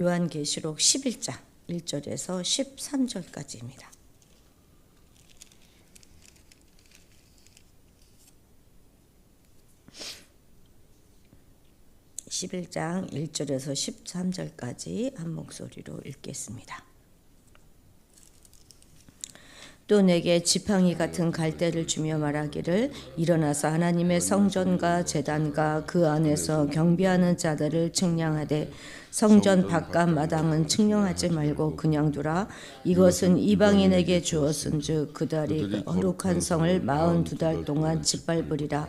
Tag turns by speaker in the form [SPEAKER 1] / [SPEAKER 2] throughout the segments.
[SPEAKER 1] 요한계시록 11장 1절에서 13절까지입니다. (11장) 1절에서 13절까지 한 목소리로 읽겠습니다. 또 내게 지팡이 같은 갈대를 주며 말하기를 일어나서 하나님의 성전과 제단과 그 안에서 경배하는 자들을 측량하되 성전 바깥 마당은 측량하지 말고 그냥 두라. 이것은 이방인에게 주었은즉 그달이 거룩한 성을 42달 동안 짓밟으리라.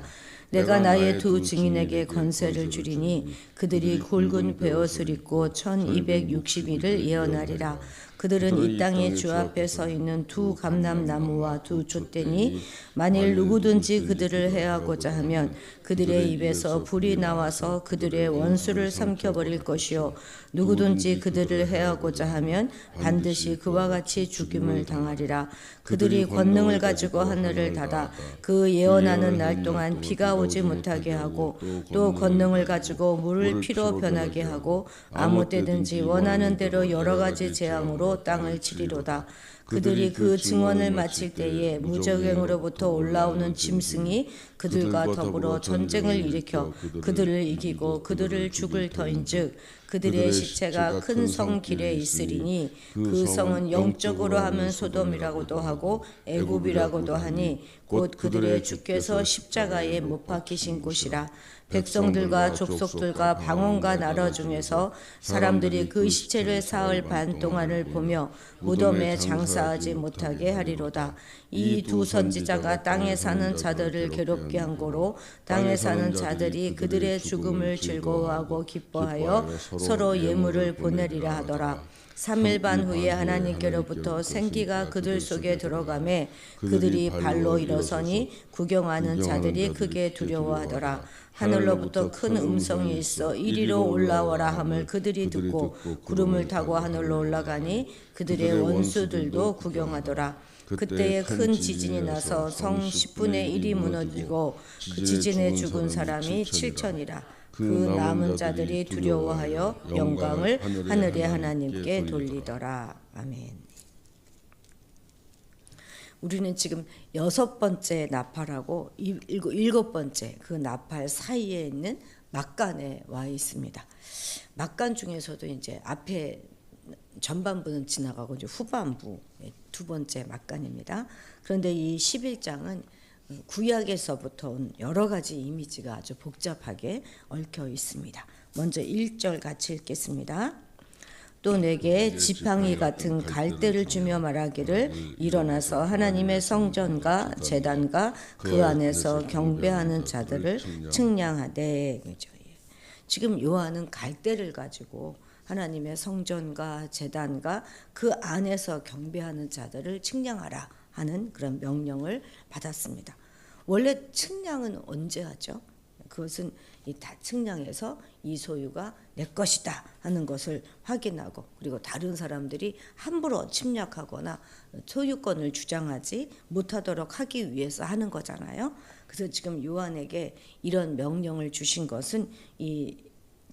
[SPEAKER 1] 내가 나의 두 증인에게 권세를 주리니 그들이 굵은 베옷을 입고 1260일을 예언하리라. 그들은 이 땅의 주 앞에 서 있는 두 감람나무와 두 촛대니 만일 누구든지 그들을 해하고자 하면 그들의 입에서 불이 나와서 그들의 원수를 삼켜버릴 것이요 누구든지 그들을 해하고자 하면 반드시 그와 같이 죽임을 당하리라. 그들이 권능을 가지고 하늘을 닫아 그 예언하는 날 동안 비가 오지 못하게 하고 또 권능을 가지고 물을 피로 변하게 하고 아무 때든지 원하는 대로 여러 가지 재앙으로 땅을 치리로다. 그들이 그 증언을 마칠 때에 무적행으로부터 올라오는 짐승이 그들과 더불어 전쟁을 일으켜 그들을 이기고 그들을 죽을 터인즉 그들의 시체가 큰 성 길에 있으리니 그 성은 영적으로 하면 소돔이라고도 하고 애굽이라고도 하니 곧 그들의 주께서 십자가에 못 박히신 곳이라. 백성들과 족속들과 방언과 나라 중에서 사람들이 그 시체를 사흘 반 동안을 보며 무덤에 장사하지 못하게 하리로다. 이 두 선지자가 땅에 사는 자들을 괴롭게 한 고로 땅에 사는 자들이 그들의 죽음을 즐거워하고 기뻐하여 서로 예물을 보내리라 하더라. 3일 반 후에 하나님께로부터 생기가 그들 속에 들어가매 그들이 발로 일어서니 구경하는 자들이 크게 두려워하더라. 하늘로부터 큰 음성이 있어 이리로 올라오라 함을 그들이 듣고 구름을 타고 하늘로 올라가니 그들의 원수들도 구경하더라. 그때에 큰 지진이 나서 성 10분의 1이 무너지고 그 지진에 죽은 사람이 7천이라. 그 남은 자들이 두려워하여 영광을 하늘의 하나님께 돌리더라. 아멘. 우리는 지금 6번째 나팔하고 7번째 그 나팔 사이에 있는 막간에 와 있습니다. 막간 중에서도 이제 앞에 전반부는 지나가고 이제 후반부 두 번째 막간입니다. 그런데 이 11장은 구약에서부터 온 여러 가지 이미지가 아주 복잡하게 얽혀 있습니다. 먼저 1절 같이 읽겠습니다. 또 내게 지팡이 같은 갈대를 주며 말하기를 일어나서 하나님의 성전과 제단과 그 안에서 경배하는 자들을 측량하되. 지금 요한은 갈대를 가지고 하나님의 성전과 제단과 그 안에서 경배하는 자들을 측량하라 하는 그런 명령을 받았습니다. 원래 측량은 언제 하죠? 그것은 이 다 측량해서 이 소유가 내 것이다 하는 것을 확인하고 그리고 다른 사람들이 함부로 침략하거나 소유권을 주장하지 못하도록 하기 위해서 하는 거잖아요. 그래서 지금 요한에게 이런 명령을 주신 것은 이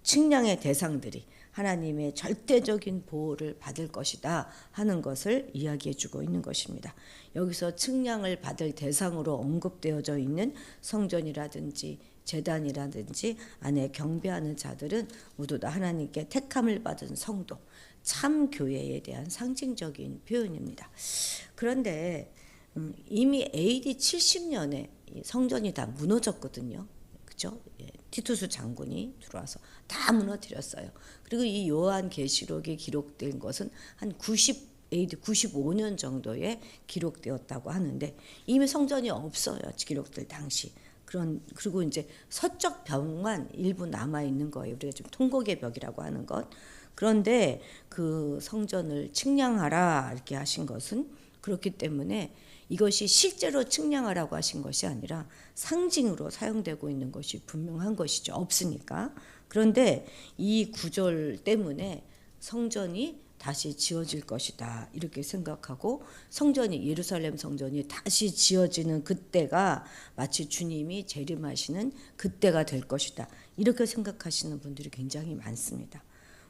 [SPEAKER 1] 측량의 대상들이 하나님의 절대적인 보호를 받을 것이다 하는 것을 이야기해 주고 있는 것입니다. 여기서 측량을 받을 대상으로 언급되어져 있는 성전이라든지 제단이라든지 안에 경배하는 자들은 모두 다 하나님께 택함을 받은 성도, 참 교회에 대한 상징적인 표현입니다. 그런데 이미 AD 70년에 성전이 다 무너졌거든요. 그렇죠? 티투스 장군이 들어와서 다 무너뜨렸어요. 그리고 이 요한계시록이 기록된 것은 한 AD 95년 정도에 기록되었다고 하는데 이미 성전이 없어요. 기록될 당시. 그리고 이제 서쪽 벽만 일부 남아 있는 거예요. 우리가 지금 통곡의 벽이라고 하는 것. 그런데 그 성전을 측량하라 이렇게 하신 것은 그렇기 때문에 이것이 실제로 측량하라고 하신 것이 아니라 상징으로 사용되고 있는 것이 분명한 것이죠. 없으니까. 그런데 이 구절 때문에 성전이 다시 지어질 것이다 이렇게 생각하고 성전이 예루살렘 성전이 다시 지어지는 그때가 마치 주님이 재림하시는 그때가 될 것이다 이렇게 생각하시는 분들이 굉장히 많습니다.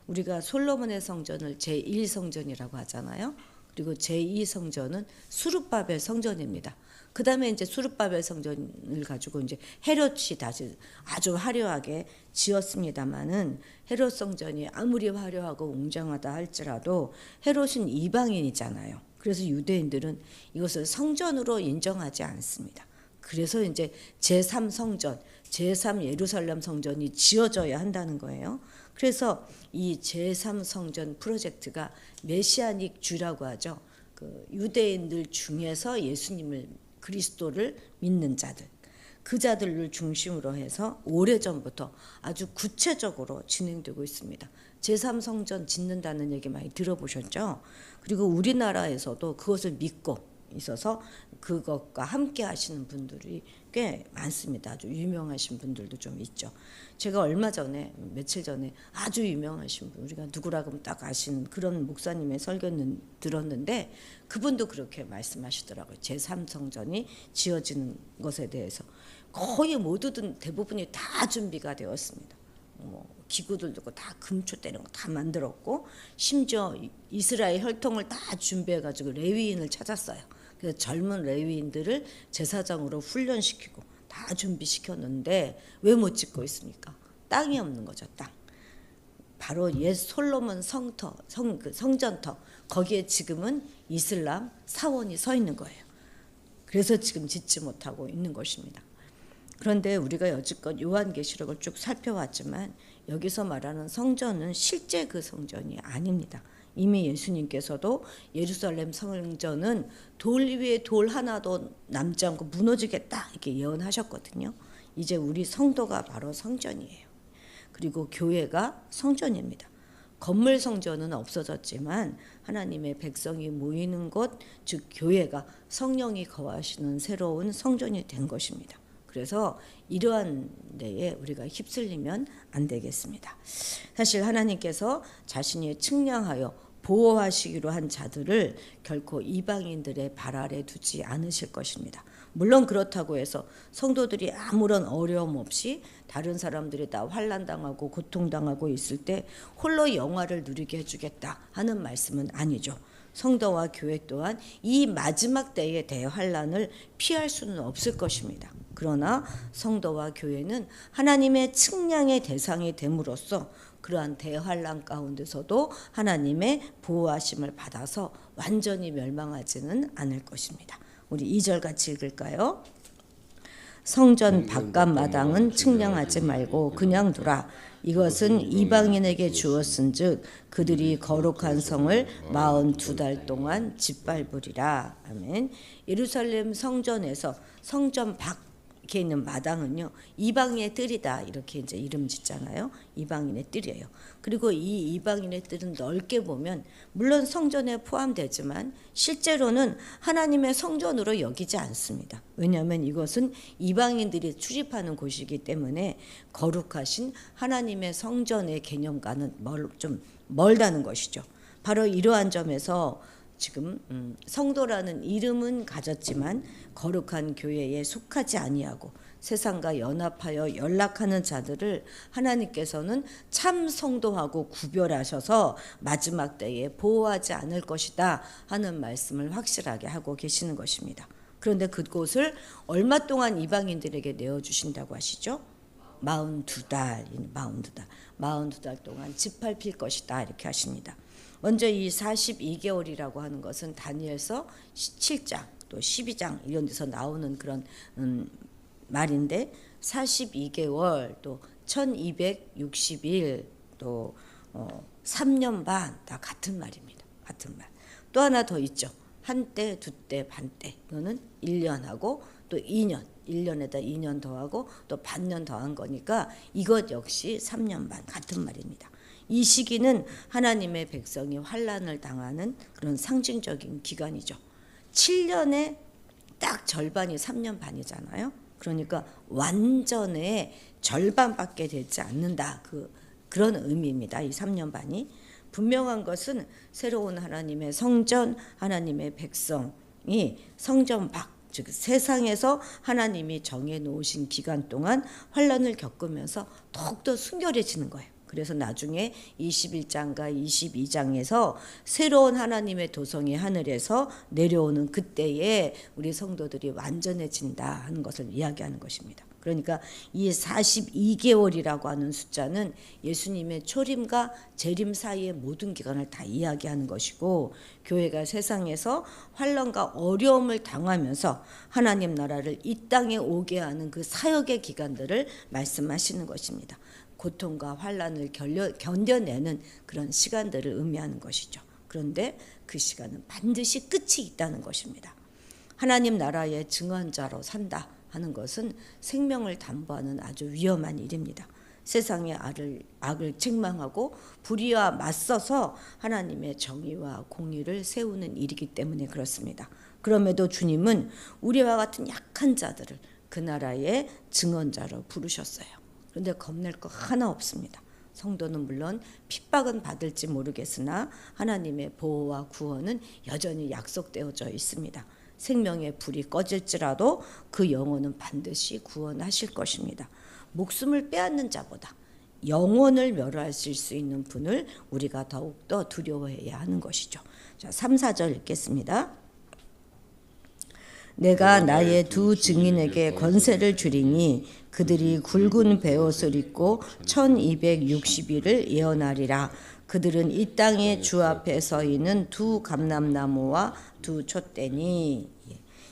[SPEAKER 1] 우리가 솔로몬의 성전을 제1성전이라고 하잖아요. 그리고 제2성전은 수룹바벨 성전입니다. 그 다음에 이제 수룹바벨 성전을 가지고 이제 헤롯이 다시 아주 화려하게 지었습니다만은 헤롯 성전이 아무리 화려하고 웅장하다 할지라도 헤롯은 이방인이잖아요. 그래서 유대인들은 이것을 성전으로 인정하지 않습니다. 그래서 이제 제3성전, 제3 예루살렘 성전이 지어져야 한다는 거예요. 그래서 이 제3성전 프로젝트가 메시아닉 주라고 하죠. 그 유대인들 중에서 예수님을 그리스도를 믿는 자들, 그 자들을 중심으로 해서 오래전부터 아주 구체적으로 진행되고 있습니다. 제3성전 짓는다는 얘기 많이 들어보셨죠? 그리고 우리나라에서도 그것을 믿고 있어서 그것과 함께 하시는 분들이 꽤 많습니다. 아주 유명하신 분들도 좀 있죠. 제가 얼마 전에 며칠 전에 아주 유명하신 분, 우리가 누구라고 하면 딱 아시는 그런 목사님의 설교는 들었는데 그분도 그렇게 말씀하시더라고요. 제3성전이 지어지는 것에 대해서 거의 모두든 대부분이 다 준비가 되었습니다. 기구들도 다 금초대 이런 거 다 만들었고 심지어 이스라엘 혈통을 다 준비해가지고 레위인을 찾았어요. 그래서 젊은 레위인들을 제사장으로 훈련시키고 다 준비시켰는데 왜 못 짓고 있습니까? 땅이 없는 거죠. 땅. 바로 옛 솔로몬 성전터 거기에 지금은 이슬람 사원이 서 있는 거예요. 그래서 지금 짓지 못하고 있는 것입니다. 그런데 우리가 여지껏 요한계시록을 쭉 살펴왔지만 여기서 말하는 성전은 실제 그 성전이 아닙니다. 이미 예수님께서도 예루살렘 성전은 돌 위에 돌 하나도 남지 않고 무너지겠다 이렇게 예언하셨거든요. 이제 우리 성도가 바로 성전이에요. 그리고 교회가 성전입니다. 건물 성전은 없어졌지만 하나님의 백성이 모이는 곳, 즉 교회가 성령이 거하시는 새로운 성전이 된 것입니다. 그래서 이러한 데에 우리가 휩쓸리면 안 되겠습니다. 사실 하나님께서 자신이 측량하여 보호하시기로 한 자들을 결코 이방인들의 발 아래 두지 않으실 것입니다. 물론 그렇다고 해서 성도들이 아무런 어려움 없이 다른 사람들이 다 환난당하고 고통당하고 있을 때 홀로 영화를 누리게 해주겠다 하는 말씀은 아니죠. 성도와 교회 또한 이 마지막 때의 대환란을 피할 수는 없을 것입니다. 그러나 성도와 교회는 하나님의 측량의 대상이 됨으로써 그러한 대환란 가운데서도 하나님의 보호하심을 받아서 완전히 멸망하지는 않을 것입니다. 우리 2절 같이 읽을까요? 성전 바깥 마당은 측량하지 말고 그냥 두라. 이것은 이방인에게 주었은즉 그들이 거룩한 성을 42달 동안 짓밟으리라. 아멘. 예루살렘 성전에서 성전 밖에 있는 마당은요 이방인의 뜰이다 이렇게 이제 이름 짓잖아요. 이방인의 뜰이에요. 그리고 이 이방인의 뜰은 넓게 보면 물론 성전에 포함되지만 실제로는 하나님의 성전으로 여기지 않습니다. 왜냐하면 이것은 이방인들이 출입하는 곳이기 때문에 거룩하신 하나님의 성전의 개념과는 좀 멀다는 것이죠. 바로 이러한 점에서 지금 성도라는 이름은 가졌지만 거룩한 교회에 속하지 아니하고 세상과 연합하여 연락하는 자들을 하나님께서는 참 성도하고 구별하셔서 마지막 때에 보호하지 않을 것이다 하는 말씀을 확실하게 하고 계시는 것입니다. 그런데 그곳을 얼마 동안 이방인들에게 내어주신다고 하시죠? 42달 동안 짓밟힐 것이다 이렇게 하십니다. 먼저 이 42개월이라고 하는 것은 다니엘서 7장 또 12장 이런 데서 나오는 그런 말인데 42개월 또 1260일 또 3년 반 다 같은 말입니다. 같은 말. 또 하나 더 있죠. 한때, 두때, 반때. 이거는 1년하고 또 2년. 1년에다 2년 더하고 또 반년 더한 거니까 이것 역시 3년 반 같은 말입니다. 이 시기는 하나님의 백성이 환난을 당하는 그런 상징적인 기간이죠. 7년에 딱 절반이 3년 반이잖아요. 그러니까 완전의 절반밖에 되지 않는다. 그런 의미입니다. 이 3년 반이. 분명한 것은 새로운 하나님의 성전, 하나님의 백성이 성전 밖, 즉 세상에서 하나님이 정해 놓으신 기간 동안 환난을 겪으면서 더욱더 순결해지는 거예요. 그래서 나중에 21장과 22장에서 새로운 하나님의 도성이 하늘에서 내려오는 그때에 우리 성도들이 완전해진다 하는 것을 이야기하는 것입니다. 그러니까 이 42개월이라고 하는 숫자는 예수님의 초림과 재림 사이의 모든 기간을 다 이야기하는 것이고, 교회가 세상에서 환난과 어려움을 당하면서 하나님 나라를 이 땅에 오게 하는 그 사역의 기간들을 말씀하시는 것입니다. 고통과 환난을 견뎌내는 그런 시간들을 의미하는 것이죠. 그런데 그 시간은 반드시 끝이 있다는 것입니다. 하나님 나라의 증언자로 산다 하는 것은 생명을 담보하는 아주 위험한 일입니다. 세상의 악을 책망하고 불의와 맞서서 하나님의 정의와 공의를 세우는 일이기 때문에 그렇습니다. 그럼에도 주님은 우리와 같은 약한 자들을 그 나라의 증언자로 부르셨어요. 그런데 겁낼 거 하나 없습니다. 성도는 물론 핍박은 받을지 모르겠으나 하나님의 보호와 구원은 여전히 약속되어져 있습니다. 생명의 불이 꺼질지라도 그 영혼은 반드시 구원하실 것입니다. 목숨을 빼앗는 자보다 영혼을 멸하실 수 있는 분을 우리가 더욱더 두려워해야 하는 것이죠. 자, 3, 4절 읽겠습니다. 내가 나의 두 증인에게 권세를 주리니 그들이 굵은 베옷을 입고 1260일을 예언하리라. 그들은 이 땅의 주 앞에 서 있는 두 감람나무와 두 촛대니.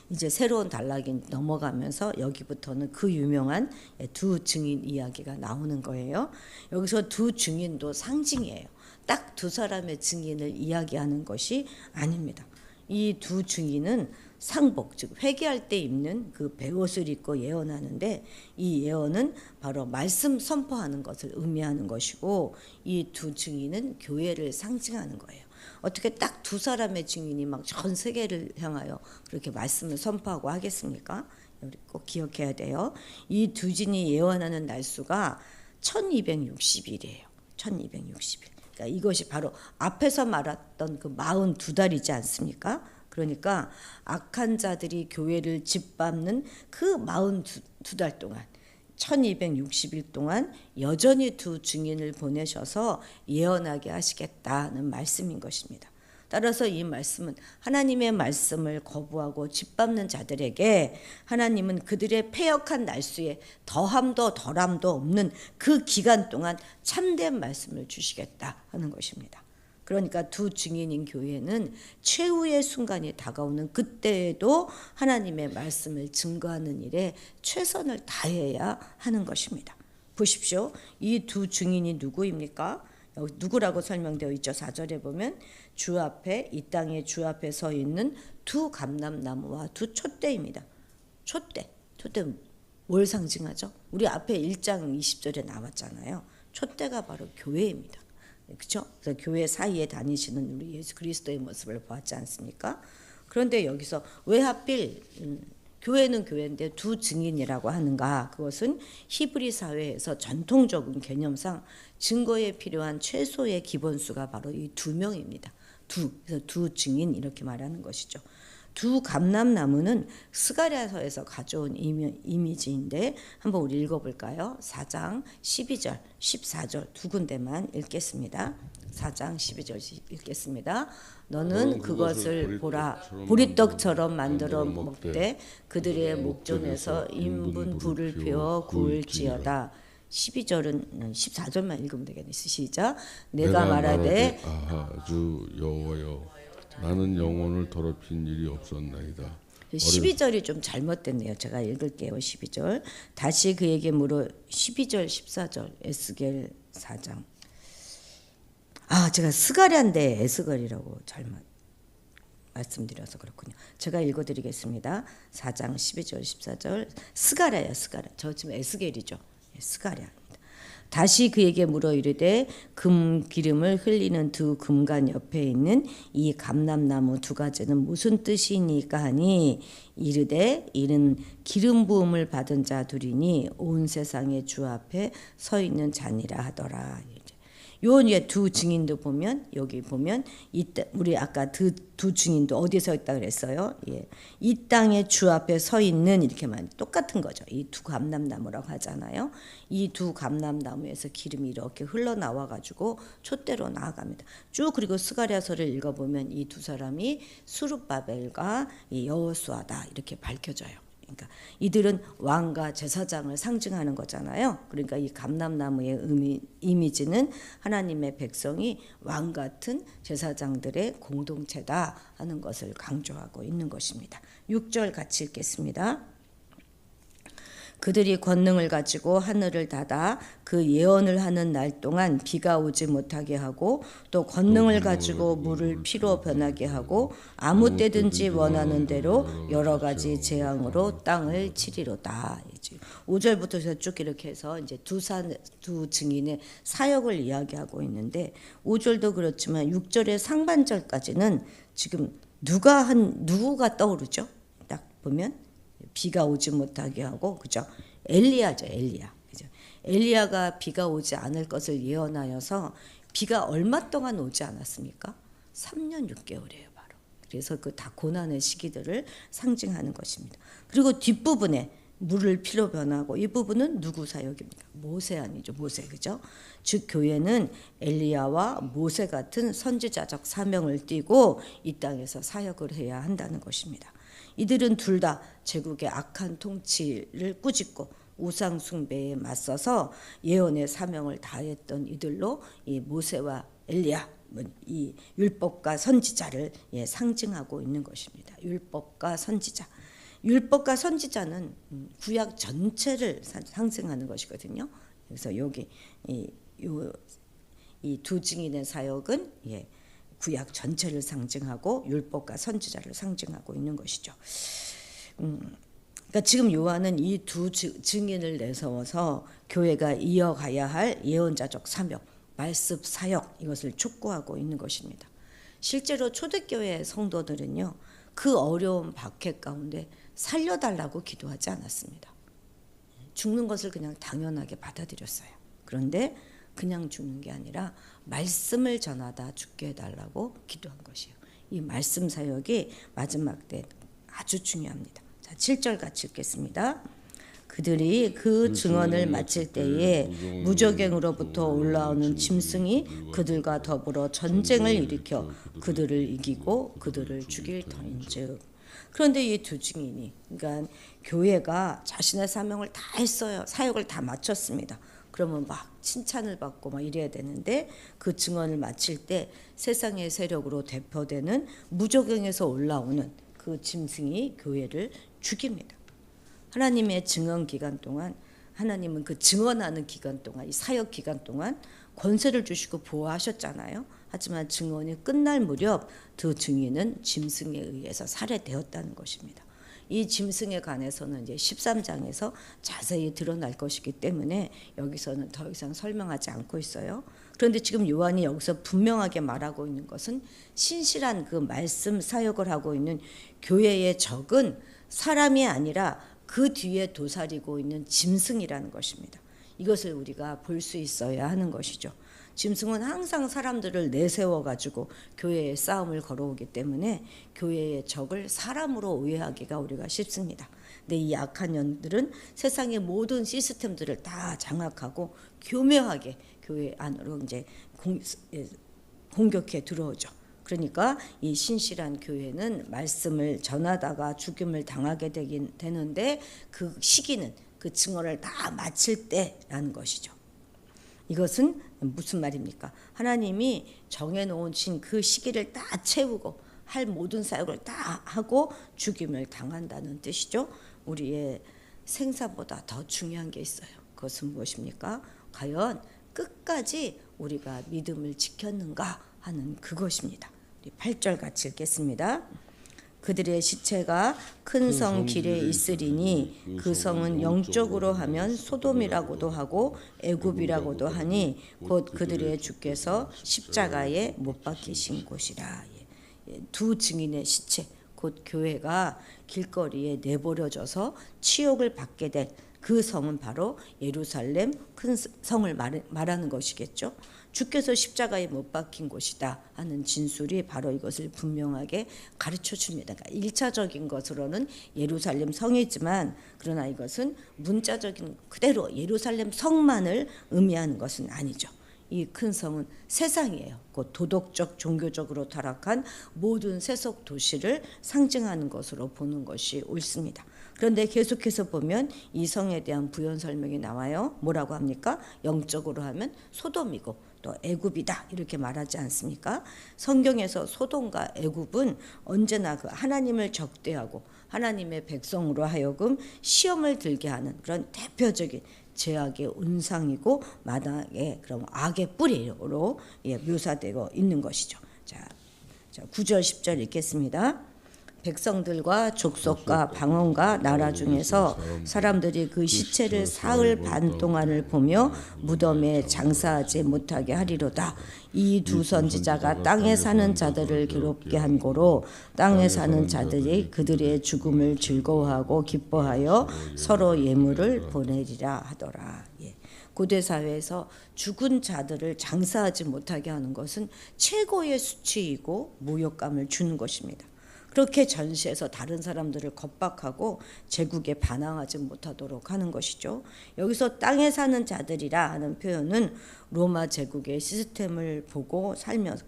[SPEAKER 1] 이제 새로운 단락이 넘어가면서 여기부터는 그 유명한 두 증인 이야기가 나오는 거예요. 여기서 두 증인도 상징이에요. 딱 두 사람의 증인을 이야기하는 것이 아닙니다. 이 두 증인은 상복, 즉 회개할 때 입는 그 베옷을 입고 예언하는데, 이 예언은 바로 말씀 선포하는 것을 의미하는 것이고, 이 두 증인은 교회를 상징하는 거예요. 어떻게 딱 두 사람의 증인이 막 전 세계를 향하여 그렇게 말씀을 선포하고 하겠습니까? 우리 꼭 기억해야 돼요. 이 두 증인이 예언하는 날수가 1260일이에요. 1260일. 그러니까 이것이 바로 앞에서 말했던 그 42달이지 않습니까? 그러니까 악한 자들이 교회를 짓밟는 그 42달 동안 1260일 동안 여전히 두 증인을 보내셔서 예언하게 하시겠다는 말씀인 것입니다. 따라서 이 말씀은 하나님의 말씀을 거부하고 짓밟는 자들에게 하나님은 그들의 패역한 날수에 더함도 덜함도 없는 그 기간 동안 참된 말씀을 주시겠다 하는 것입니다. 그러니까 두 증인인 교회는 최후의 순간이 다가오는 그때에도 하나님의 말씀을 증거하는 일에 최선을 다해야 하는 것입니다. 보십시오. 이 두 증인이 누구입니까? 누구라고 설명되어 있죠. 4절에 보면 주 앞에, 이 땅의 주 앞에 서 있는 두 감람나무와 두 촛대입니다. 촛대는 뭘 상징하죠? 우리 앞에 1장 20절에 나왔잖아요. 촛대가 바로 교회입니다. 그렇죠? 그래서 교회 사이에 다니시는 우리 예수 그리스도의 모습을 보았지 않습니까? 그런데 여기서 왜 하필 교회는 교회인데 두 증인이라고 하는가? 그것은 히브리 사회에서 전통적인 개념상 증거에 필요한 최소의 기본수가 바로 이 2명입니다. 그래서 두 증인 이렇게 말하는 것이죠. 두 감람나무는 스가랴서에서 가져온 이미지인데 한번 우리 읽어볼까요? 4장 12절, 14절 두 군데만 읽겠습니다. 4장 12절 읽겠습니다. 너는 그것을 보라, 보리떡처럼 만들어 먹되 그들의 목전에서 인분 불을 피워 구울지어다. 12절은 14절만 읽으면 되겠네. 시작. 내가 말하되
[SPEAKER 2] 아하 주 여호와여 나는 영혼을 더럽힌 일이 없었나이다.
[SPEAKER 1] 12절이 좀 잘못됐네요. 제가 읽을게요. 12절. 다시 그에게 물어 12절 14절 에스겔 4장. 제가 스가랴인데 에스겔이라고 잘못 말씀드려서 그렇군요. 제가 읽어드리겠습니다. 4장 12절 14절 스가랴야 스가랴. 저 지금 에스겔이죠. 스가랴. 다시 그에게 물어 이르되 금 기름을 흘리는 두 금관 옆에 있는 이 감람나무 두 가지는 무슨 뜻이니까 하니 이르되 이는 기름 부음을 받은 자 둘이니 온 세상의 주 앞에 서 있는 자니라 하더라. 요 이제 두 증인도 보면 여기 보면 우리 아까 두 증인도 어디에 서 있다 그랬어요? 예. 이 땅의 주 앞에 서 있는 이렇게만 똑같은 거죠. 이 두 감람나무라고 하잖아요. 이 두 감람나무에서 기름이 이렇게 흘러나와 가지고 촛대로 나아갑니다. 쭉 그리고 스가랴서를 읽어보면 이 두 사람이 스룹바벨과 이 여호수아다 이렇게 밝혀져요. 그러니까 이들은 왕과 제사장을 상징하는 거잖아요. 그러니까 이 감람나무의 이미지는 하나님의 백성이 왕 같은 제사장들의 공동체다 하는 것을 강조하고 있는 것입니다. 6절 같이 읽겠습니다. 그들이 권능을 가지고 하늘을 닫아 그 예언을 하는 날 동안 비가 오지 못하게 하고 또 권능을 가지고 물을 피로 변하게 하고 아무 때든지 원하는 대로 여러 가지 재앙으로 땅을 치리로다. 5절부터 쭉 이렇게 해서 이제 두 증인의 사역을 이야기하고 있는데 5절도 그렇지만 6절의 상반절까지는 지금 누구가 떠오르죠? 딱 보면 비가 오지 못하게 하고 그죠? 엘리야죠, 엘리야. 그죠? 엘리야가 비가 오지 않을 것을 예언하여서 비가 얼마 동안 오지 않았습니까? 3년 6개월이에요, 바로. 그래서 그 다 고난의 시기들을 상징하는 것입니다. 그리고 뒷부분에 물을 피로 변하고 이 부분은 누구 사역입니까? 모세 아니죠, 모세. 그죠? 즉 교회는 엘리야와 모세 같은 선지자적 사명을 띠고 이 땅에서 사역을 해야 한다는 것입니다. 이들은 둘 다 제국의 악한 통치를 꾸짖고 우상 숭배에 맞서서 예언의 사명을 다했던 이들로 이 모세와 엘리야 이 율법과 선지자를 상징하고 있는 것입니다. 율법과 선지자. 율법과 선지자는 구약 전체를 상징하는 것이거든요. 그래서 여기 이 두 증인의 사역은 구약 전체를 상징하고 율법과 선지자를 상징하고 있는 것이죠. 그러니까 지금 요한은 이 두 증인을 내세워서 교회가 이어가야 할 예언자적 사명, 말씀 사역 이것을 촉구하고 있는 것입니다. 실제로 초대교회 성도들은요. 그 어려운 박해 가운데 살려달라고 기도하지 않았습니다. 죽는 것을 그냥 당연하게 받아들였어요. 그런데 그냥 죽는 게 아니라 말씀을 전하다 죽게 해달라고 기도한 것이에요. 이 말씀 사역이 마지막 때 아주 중요합니다. 자, 7절 같이 읽겠습니다. 그들이 그 증언을 마칠 때에 무저갱으로부터 올라오는 짐승이 그들과 더불어 전쟁을 일으켜 그들을 이기고 그들을 죽일 터인즉. 그런데 이 두 증인이 그러니까 교회가 자신의 사명을 다 했어요. 사역을 다 마쳤습니다. 그러면 막 칭찬을 받고 막 이래야 되는데 그 증언을 마칠 때 세상의 세력으로 대표되는 무저갱에서 올라오는 그 짐승이 교회를 죽입니다. 하나님의 증언 기간 동안 하나님은 그 증언하는 기간 동안 이 사역 기간 동안 권세를 주시고 보호하셨잖아요. 하지만 증언이 끝날 무렵 그 증인은 짐승에 의해서 살해되었다는 것입니다. 이 짐승에 관해서는 이제 13장에서 자세히 드러날 것이기 때문에 여기서는 더 이상 설명하지 않고 있어요. 그런데 지금 요한이 여기서 분명하게 말하고 있는 것은 신실한 그 말씀 사역을 하고 있는 교회의 적은 사람이 아니라 그 뒤에 도사리고 있는 짐승이라는 것입니다. 이것을 우리가 볼 수 있어야 하는 것이죠. 짐승은 항상 사람들을 내세워가지고 교회의 싸움을 걸어오기 때문에 교회의 적을 사람으로 오해하기가 우리가 쉽습니다. 근데 이 악한 년들은 세상의 모든 시스템들을 다 장악하고 교묘하게 교회 안으로 이제 공격해 들어오죠. 그러니까 이 신실한 교회는 말씀을 전하다가 죽임을 당하게 되는데 그 시기는 그 증언을 다 마칠 때라는 것이죠. 이것은 무슨 말입니까? 하나님이 정해놓으신 그 시기를 다 채우고 할 모든 사역을 다 하고 죽임을 당한다는 뜻이죠. 우리의 생사보다 더 중요한 게 있어요. 그것은 무엇입니까? 과연 끝까지 우리가 믿음을 지켰는가 하는 그것입니다. 8절 같이 읽겠습니다. 그들의 시체가 큰 성 길에 있으리니 그 성은 영적으로 하면 소돔이라고도 하고 애굽이라고도 하니 곧 그들의 주께서 십자가에 못 박히신 곳이라. 두 증인의 시체 곧 교회가 길거리에 내버려져서 치욕을 받게 될 그 성은 바로 예루살렘 큰 성을 말하는 것이겠죠. 주께서 십자가에 못 박힌 곳이다 하는 진술이 바로 이것을 분명하게 가르쳐 줍니다. 그러니까 1차적인 것으로는 예루살렘 성이지만 그러나 이것은 문자적인 그대로 예루살렘 성만을 의미하는 것은 아니죠. 이 큰 성은 세상이에요. 곧 도덕적 종교적으로 타락한 모든 세속 도시를 상징하는 것으로 보는 것이 옳습니다. 그런데 계속해서 보면 이 성에 대한 부연 설명이 나와요. 뭐라고 합니까? 영적으로 하면 소돔이고 또 애굽이다 이렇게 말하지 않습니까? 성경에서 소돔과 애굽은 언제나 그 하나님을 적대하고 하나님의 백성으로 하여금 시험을 들게 하는 그런 대표적인 죄악의 온상이고 마당의 그런 악의 뿌리로 묘사되고 있는 것이죠. 자 9절 10절 읽겠습니다. 백성들과 족속과 방언과 나라 중에서 사람들이 그 시체를 사흘 반 동안을 보며 무덤에 장사하지 못하게 하리로다. 이 두 선지자가 땅에 사는 자들을 괴롭게 한 고로 땅에 사는 자들이 그들의 죽음을 즐거워하고 기뻐하여 서로 예물을 보내리라 하더라. 고대 사회에서 죽은 자들을 장사하지 못하게 하는 것은 최고의 수치이고 모욕감을 주는 것입니다. 그렇게 전시해서 다른 사람들을 겁박하고 제국에 반항하지 못하도록 하는 것이죠. 여기서 땅에 사는 자들이라 하는 표현은 로마 제국의 시스템을 보고 살면서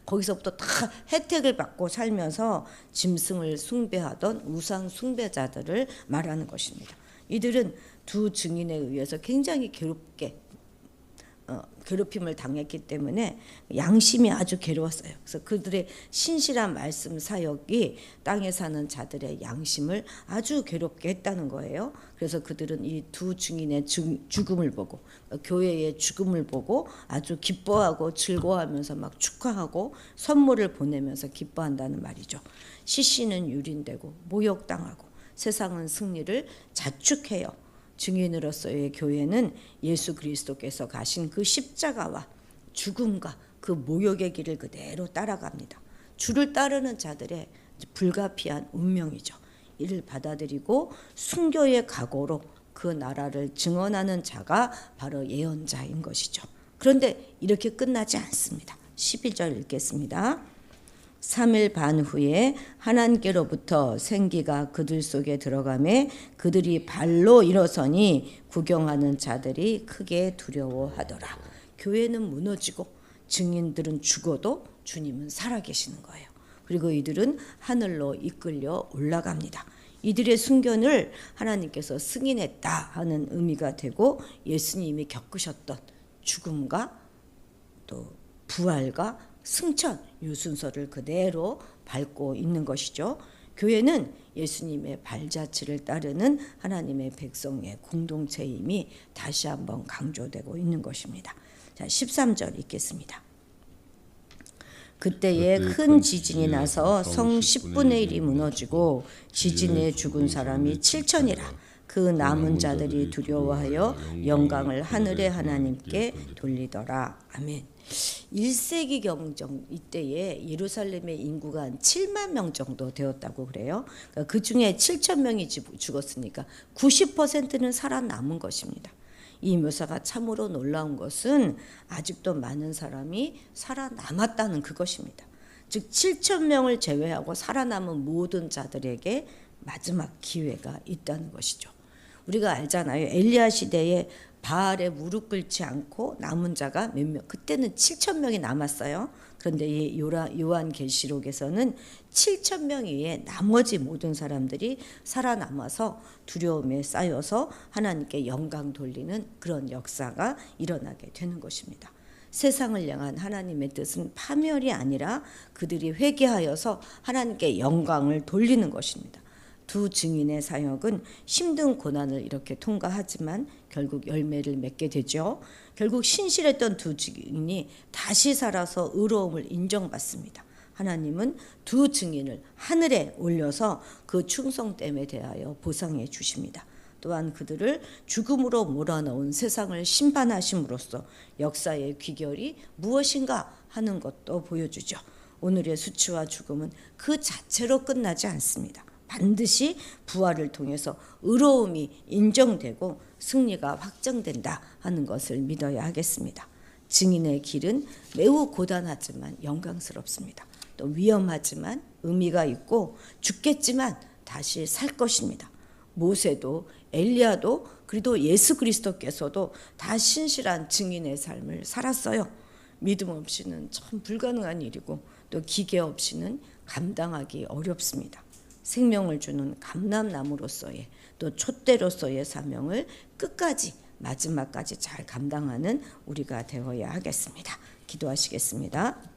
[SPEAKER 1] 거기서부터 다 혜택을 받고 살면서 짐승을 숭배하던 우상 숭배자들을 말하는 것입니다. 이들은 두 증인에 의해서 굉장히 괴롭힘을 당했기 때문에 양심이 아주 괴로웠어요. 그래서 그들의 신실한 말씀 사역이 땅에 사는 자들의 양심을 아주 괴롭게 했다는 거예요. 그래서 그들은 이 두 증인의 죽음을 보고 교회의 죽음을 보고 아주 기뻐하고 즐거워하면서 막 축하하고 선물을 보내면서 기뻐한다는 말이죠. 시신은 유린되고 모욕당하고 세상은 승리를 자축해요. 증인으로서의 교회는 예수 그리스도께서 가신 그 십자가와 죽음과 그 모욕의 길을 그대로 따라갑니다. 주를 따르는 자들의 불가피한 운명이죠. 이를 받아들이고 순교의 각오로 그 나라를 증언하는 자가 바로 예언자인 것이죠. 그런데 이렇게 끝나지 않습니다. 11절 읽겠습니다. 3일 반 후에 하나님께로부터 생기가 그들 속에 들어가매 그들이 발로 일어서니 구경하는 자들이 크게 두려워하더라. 교회는 무너지고 증인들은 죽어도 주님은 살아계시는 거예요. 그리고 이들은 하늘로 이끌려 올라갑니다. 이들의 순견을 하나님께서 승인했다 하는 의미가 되고 예수님이 겪으셨던 죽음과 또 부활과 승천 이 순서를 그대로 밟고 있는 것이죠. 교회는 예수님의 발자취를 따르는 하나님의 백성의 공동체임이 다시 한번 강조되고 있는 것입니다. 자, 13절 읽겠습니다. 그때에 큰 지진이 나서 성 10분의 1이 무너지고 지진에 죽은 사람이 7천이라. 그 남은 자들이 두려워하여 영광을 하늘의 하나님께 돌리더라. 아멘. 1세기 경정 이때에 예루살렘의 인구가 한 7만 명 정도 되었다고 그래요. 그러니까 그 중에 7천 명이 죽었으니까 90%는 살아남은 것입니다. 이 묘사가 참으로 놀라운 것은 아직도 많은 사람이 살아남았다는 그것입니다. 즉 7천 명을 제외하고 살아남은 모든 자들에게 마지막 기회가 있다는 것이죠. 우리가 알잖아요. 엘리야 시대에 바알에 무릎 꿇지 않고 남은 자가 몇 명, 그때는 7천 명이 남았어요. 그런데 이 요한계시록에서는 7천 명 이외에 나머지 모든 사람들이 살아남아서 두려움에 쌓여서 하나님께 영광 돌리는 그런 역사가 일어나게 되는 것입니다. 세상을 향한 하나님의 뜻은 파멸이 아니라 그들이 회개하여서 하나님께 영광을 돌리는 것입니다. 두 증인의 사역은 힘든 고난을 이렇게 통과하지만 결국 열매를 맺게 되죠. 결국 신실했던 두 증인이 다시 살아서 의로움을 인정받습니다. 하나님은 두 증인을 하늘에 올려서 그 충성됨에 대하여 보상해 주십니다. 또한 그들을 죽음으로 몰아넣은 세상을 심판하심으로써 역사의 귀결이 무엇인가 하는 것도 보여주죠. 오늘의 수치와 죽음은 그 자체로 끝나지 않습니다. 반드시 부활을 통해서 의로움이 인정되고 승리가 확정된다 하는 것을 믿어야 하겠습니다. 증인의 길은 매우 고단하지만 영광스럽습니다. 또 위험하지만 의미가 있고 죽겠지만 다시 살 것입니다. 모세도 엘리야도 그리고 예수 그리스도께서도 다 신실한 증인의 삶을 살았어요. 믿음 없이는 참 불가능한 일이고 또 기계 없이는 감당하기 어렵습니다. 생명을 주는 감람나무로서의 또 촛대로서의 사명을 끝까지 마지막까지 잘 감당하는 우리가 되어야 하겠습니다. 기도하시겠습니다.